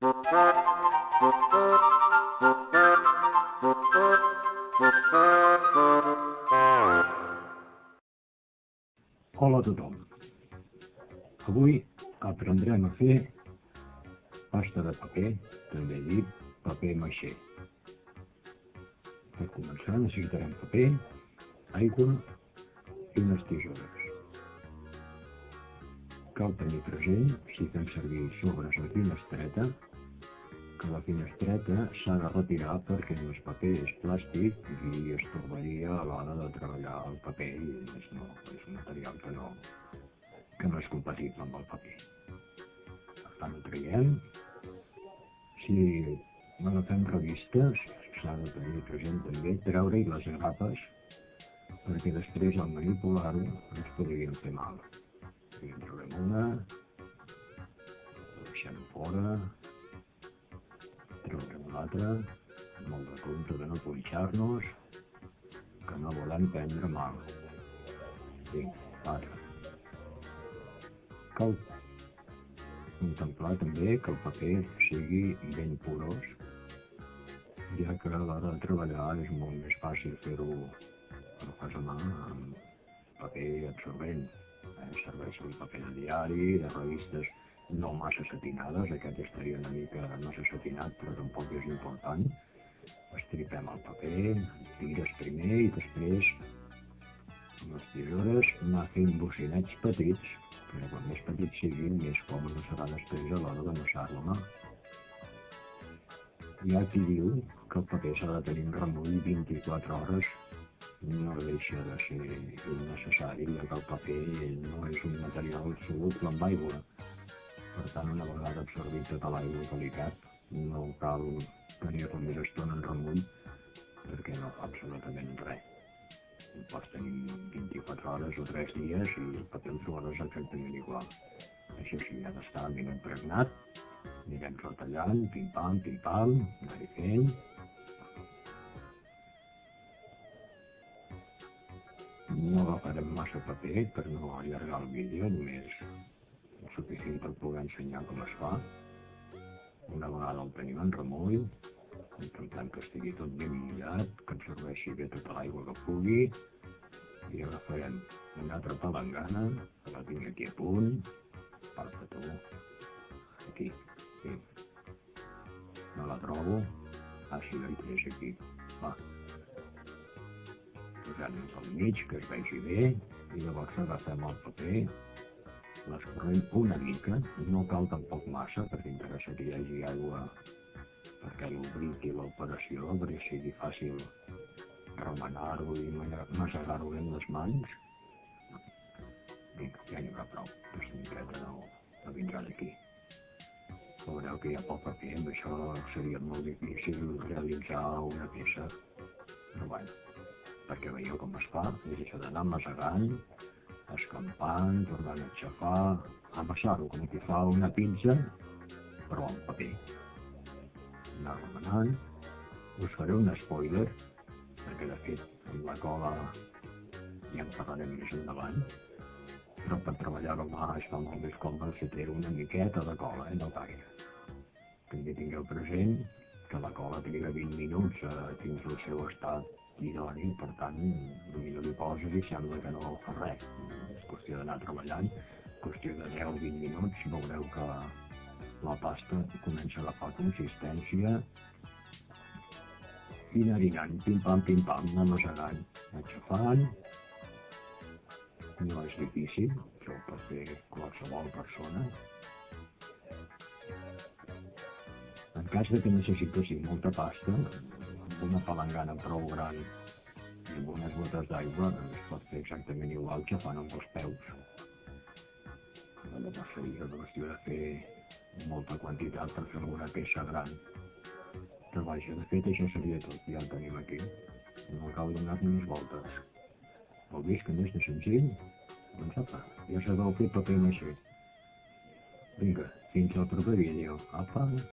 Hola a tothom. Avui aprendrem a fer pasta de paper, també dit paper maixé. Per començar necessitarem paper, aigua i unes tisores. Cal tenir present, si fem servir sobres a finestreta, que la finestreta s'ha de retirar perquè no és paper, és plàstic i es torbaria a l'hora de treballar el paper i és un material que no és compatible amb el paper. Per tant, ho traiem. Si agafem revistes, s'ha de tenir present també treure-hi les grapes perquè després al manipular-ho ens podrien fer mal. I en traurem una, la deixem fora, traurem l'altra, molt de compte de no punxar-nos, que no volem prendre mal. Vinga, ara. Cal contemplar també que el paper sigui ben porós, ja que a l'hora de treballar és molt més fàcil fer-ho per fas a mà amb paper absorbent. Serveix un paper de diari, de revistes no massa satinades, aquest estaria una mica massa satinat, però tampoc és important. Estripem el paper, tires primer i després amb les tisores anar fent bocinets petits, que quan més petits siguin, més còmode serà després a l'hora de massar-lo a mà. Hi ha qui diu que el paper s'ha de tenir en remull 24 hores, no deixa de ser innecessari, ja que el paper no és un material soluble amb aigua. Per tant, una vegada absorbit tota l'aigua que li cap, no cal tenir-lo més estona en remull, perquè no fa absolutament res. Ho pots tenir 24 hores o 3 dies i el paper el trobaràs exactament igual. Això sí, ha d'estar ben impregnat, anirem retallant, pim-pam, anar-hi fent. No agafarem massa paper per no allargar el vídeo, només el suficient per poder ensenyar com es fa. Una vegada el tenim en remull, intentem que estigui tot ben mullat, que absorbeixi bé tota l'aigua que pugui, i agafarem una altra palangana, que la tinc aquí a punt, aparta tu, aquí, no la trobo, sí, la hi tens aquí, va. Posant-nos al mig, que es vegi bé, i llavors agafem el paper, l'escorrem una mica, no cal tampoc massa, perquè interessa que hi hagi aigua perquè lubriqui l'operació, perquè sigui fàcil remenar-ho i massegar-ho en les mans. Vinga, ja n'hi haurà prou, aquesta miqueta no vindrà d'aquí. Veureu que hi ha poc paper, amb això seria molt difícil realitzar una peça, però bueno, perquè veieu com es fa, és això d'anar massegant, escampant, tornant a aixafar, amassar-ho com qui fa una pizza, però amb paper. Anar remenant. Us faré un spoiler, perquè de fet amb la cola ja en parlarem més endavant, però per treballar-ho a mà es fa molt més còmode si té una miqueta de cola, no gaire. També tingueu present que la cola triga 20 minuts a dins el seu estat idoni, per tant, potser li poses i sembla que no fa res. És qüestió d'anar treballant, qüestió de 10-20 minuts, veureu que la pasta comença a agafar consistència i anar-hi anant, pim-pam, anar massegant, aixafant. No és difícil, això ho pot fer qualsevol persona. En cas que necessitessin molta pasta, amb una palangana prou gran i amb unes gotes d'aigua es pot fer exactament igual que fan amb els peus. No seria qüestió de fer molta quantitat per fer alguna peça gran. Però vaja, de fet això seria tot, ja el tenim aquí. No cal donar-hi més voltes. Heu vist que no és de senzill? Doncs apa, ja sabeu fer paper maixé. Vinga, fins al proper vídeo. Apa!